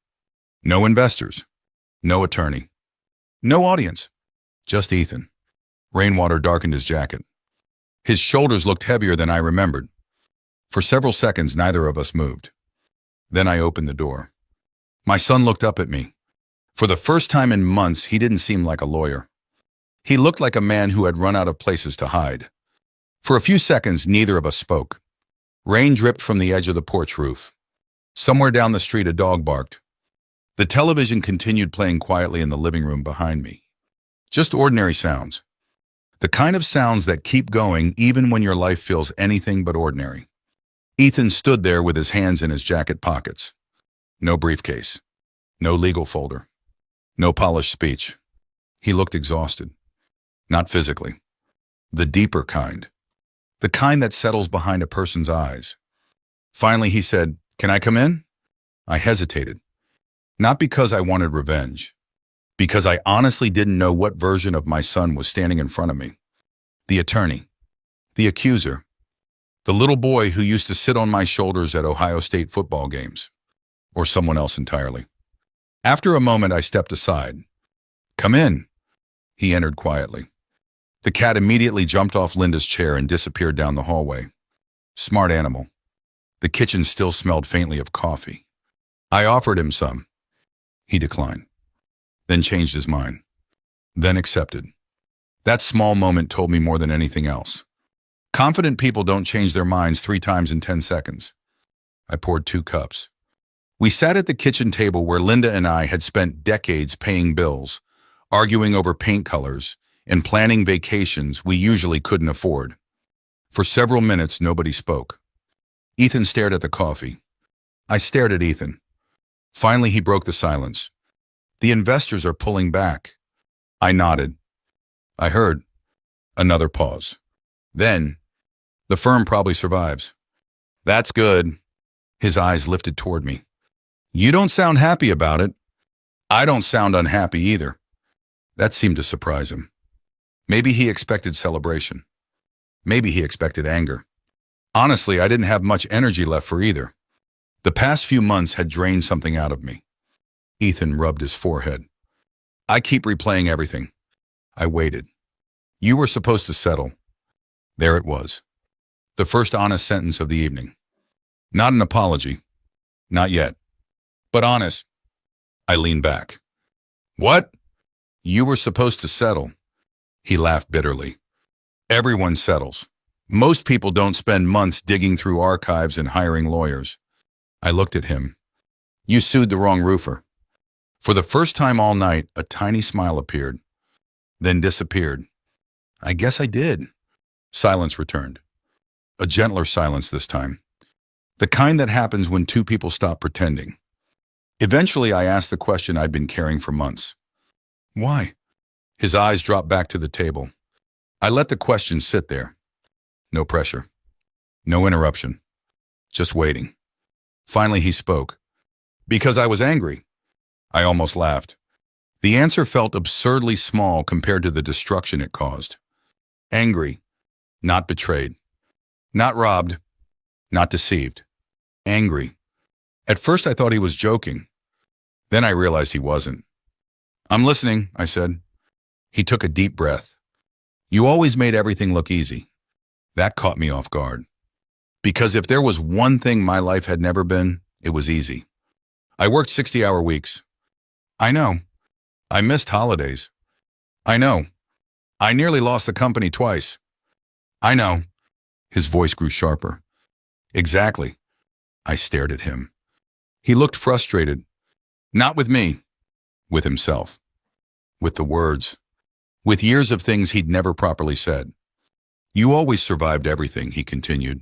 No investors. No attorney. No audience. Just Ethan. Rainwater darkened his jacket. His shoulders looked heavier than I remembered. For several seconds, neither of us moved. Then I opened the door. My son looked up at me. For the first time in months, he didn't seem like a lawyer. He looked like a man who had run out of places to hide. For a few seconds, neither of us spoke. Rain dripped from the edge of the porch roof. Somewhere down the street, a dog barked. The television continued playing quietly in the living room behind me. Just ordinary sounds. The kind of sounds that keep going even when your life feels anything but ordinary. Ethan stood there with his hands in his jacket pockets. No briefcase. No legal folder. No polished speech. He looked exhausted. Not physically. The deeper kind. The kind that settles behind a person's eyes. Finally, he said, "Can I come in?" I hesitated. Not because I wanted revenge. Because I honestly didn't know what version of my son was standing in front of me. The attorney. The accuser. The little boy who used to sit on my shoulders at Ohio State football games. Or someone else entirely. After a moment, I stepped aside. "Come in." He entered quietly. The cat immediately jumped off Linda's chair and disappeared down the hallway. Smart animal. The kitchen still smelled faintly of coffee. I offered him some. He declined. Then changed his mind. Then accepted. That small moment told me more than anything else. Confident people don't change their minds 3 times in 10 seconds. I poured 2 cups. We sat at the kitchen table where Linda and I had spent decades paying bills, arguing over paint colors, and planning vacations we usually couldn't afford. For several minutes, nobody spoke. Ethan stared at the coffee. I stared at Ethan. Finally, he broke the silence. "The investors are pulling back." I nodded. I heard. Another pause. Then, "The firm probably survives." "That's good." His eyes lifted toward me. "You don't sound happy about it." "I don't sound unhappy either." That seemed to surprise him. Maybe he expected celebration. Maybe he expected anger. Honestly, I didn't have much energy left for either. The past few months had drained something out of me. Ethan rubbed his forehead. "I keep replaying everything." I waited. "You were supposed to settle." There it was. The first honest sentence of the evening. Not an apology. Not yet. But honest. I leaned back. "What?" "You were supposed to settle." He laughed bitterly. "Everyone settles. Most people don't spend months digging through archives and hiring lawyers." I looked at him. "You sued the wrong roofer." For the first time all night, a tiny smile appeared, then disappeared. "I guess I did." Silence returned. A gentler silence this time. The kind that happens when 2 people stop pretending. Eventually, I asked the question I'd been carrying for months. "Why?" His eyes dropped back to the table. I let the question sit there. No pressure. No interruption. Just waiting. Finally, he spoke. "Because I was angry." I almost laughed. The answer felt absurdly small compared to the destruction it caused. Angry. Not betrayed. Not robbed. Not deceived. Angry. At first, I thought he was joking. Then I realized he wasn't. "I'm listening," I said. He took a deep breath. "You always made everything look easy." That caught me off guard. Because if there was one thing my life had never been, it was easy. I worked 60-hour weeks. I know. I missed holidays. I know. I nearly lost the company twice. I know. His voice grew sharper. Exactly. I stared at him. He looked frustrated. Not with me. With himself. With the words. With years of things he'd never properly said. "You always survived everything," he continued.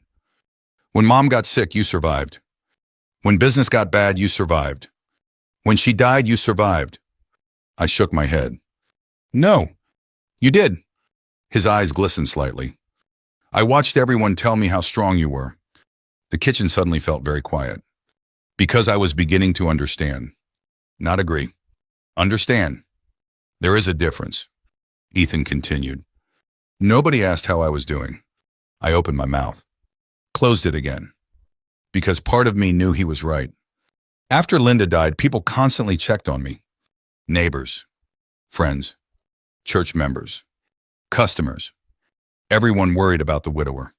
"When Mom got sick, you survived. When business got bad, you survived. When she died, you survived." I shook my head. "No, you did." His eyes glistened slightly. "I watched everyone tell me how strong you were." The kitchen suddenly felt very quiet. Because I was beginning to understand. Not agree. Understand. There is a difference, Ethan continued. Nobody asked how I was doing. I opened my mouth, closed it again, because part of me knew he was right. After Linda died, people constantly checked on me. Neighbors, friends, church members, customers. Everyone worried about the widower.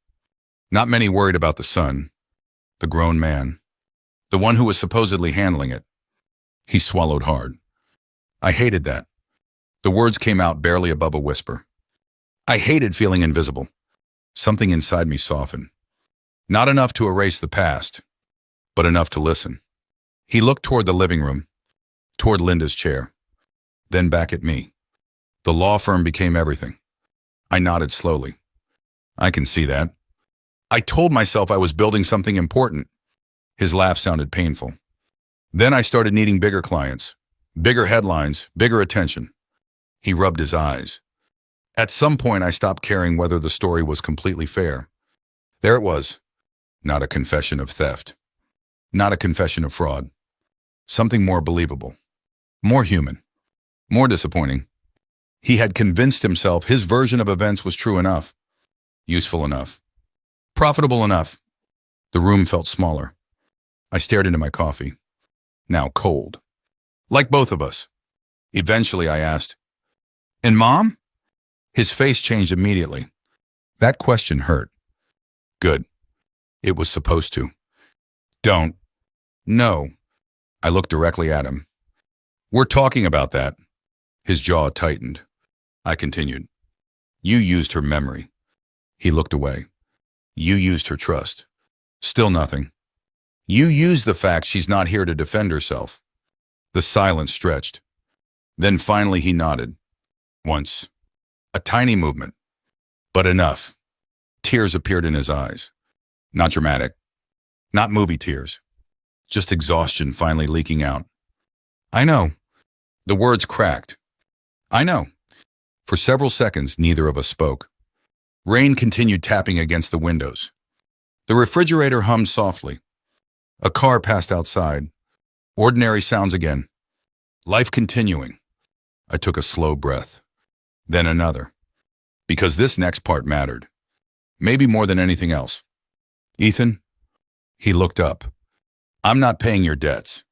Not many worried about the son, the grown man, the one who was supposedly handling it. He swallowed hard. I hated that. The words came out barely above a whisper. I hated feeling invisible. Something inside me softened. Not enough to erase the past, but enough to listen. He looked toward the living room, toward Linda's chair, then back at me. The law firm became everything. I nodded slowly. I can see that. I told myself I was building something important. His laugh sounded painful. Then I started needing bigger clients, bigger headlines, bigger attention. He rubbed his eyes. At some point, I stopped caring whether the story was completely fair. There it was. Not a confession of theft. Not a confession of fraud. Something more believable. More human. More disappointing. He had convinced himself his version of events was true enough. Useful enough. Profitable enough. The room felt smaller. I stared into my coffee. Now cold. Like both of us. Eventually, I asked, "And Mom?" His face changed immediately. That question hurt. Good. It was supposed to. Don't. No. I looked directly at him. We're talking about that. His jaw tightened. I continued. You used her memory. He looked away. You used her trust. Still nothing. You used the fact she's not here to defend herself. The silence stretched. Then finally he nodded. Once. A tiny movement. But enough. Tears appeared in his eyes. Not dramatic. Not movie tears. Just exhaustion finally leaking out. I know. The words cracked. I know. For several seconds, neither of us spoke. Rain continued tapping against the windows. The refrigerator hummed softly. A car passed outside. Ordinary sounds again. Life continuing. I took a slow breath. Then another. Because this next part mattered. Maybe more than anything else. Ethan? He looked up. I'm not paying your debts.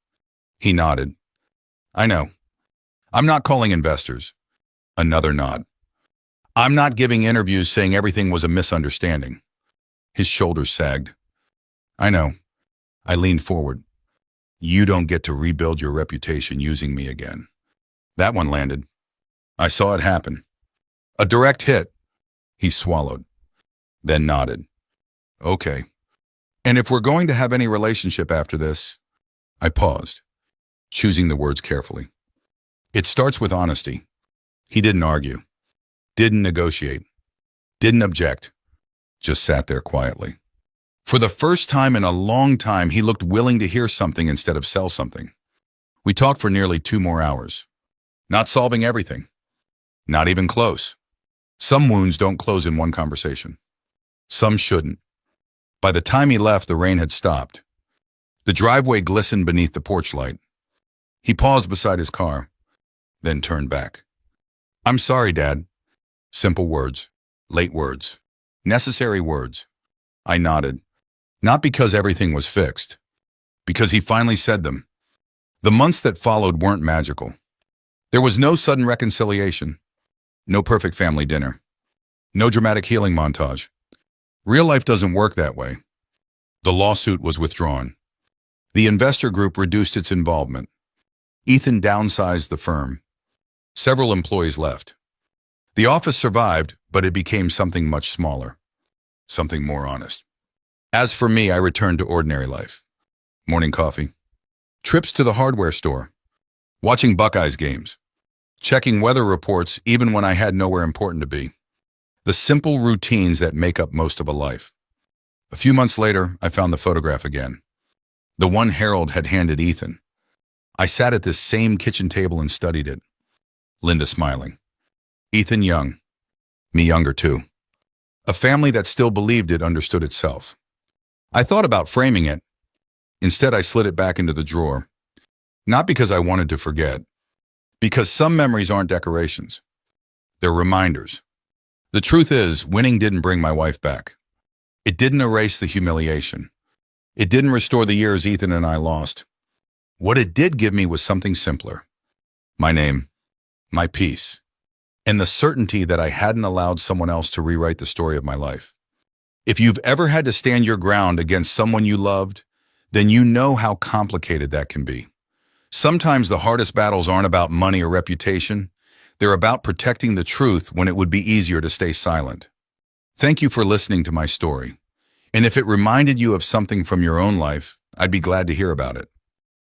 He nodded. I know. I'm not calling investors. Another nod. I'm not giving interviews saying everything was a misunderstanding. His shoulders sagged. I know. I leaned forward. You don't get to rebuild your reputation using me again. That one landed. I saw it happen. A direct hit. He swallowed, then nodded. Okay. And if we're going to have any relationship after this, I paused, choosing the words carefully. It starts with honesty. He didn't argue, didn't negotiate, didn't object, just sat there quietly. For the first time in a long time, he looked willing to hear something instead of sell something. We talked for nearly 2 more hours. Not solving everything. Not even close. Some wounds don't close in one conversation. Some shouldn't. By the time he left, the rain had stopped. The driveway glistened beneath the porch light. He paused beside his car, then turned back. I'm sorry, Dad. Simple words, late words, necessary words. I nodded. Not because everything was fixed, because he finally said them. The months that followed weren't magical. There was no sudden reconciliation, no perfect family dinner, no dramatic healing montage. Real life doesn't work that way. The lawsuit was withdrawn. The investor group reduced its involvement. Ethan downsized the firm. Several employees left. The office survived, but it became something much smaller, something more honest. As for me, I returned to ordinary life. Morning coffee, trips to the hardware store, watching Buckeyes games, checking weather reports even when I had nowhere important to be. The simple routines that make up most of a life. A few months later, I found the photograph again. The one Harold had handed Ethan. I sat at this same kitchen table and studied it. Linda smiling. Ethan young. Me younger too. A family that still believed it understood itself. I thought about framing it. Instead, I slid it back into the drawer. Not because I wanted to forget, Because some memories aren't decorations. They're reminders. The truth is, winning didn't bring my wife back. It didn't erase the humiliation. It didn't restore the years Ethan and I lost. What it did give me was something simpler. My name, my peace, and the certainty that I hadn't allowed someone else to rewrite the story of my life. If you've ever had to stand your ground against someone you loved, then you know how complicated that can be. Sometimes the hardest battles aren't about money or reputation. They're about protecting the truth when it would be easier to stay silent. Thank you for listening to my story. And if it reminded you of something from your own life, I'd be glad to hear about it.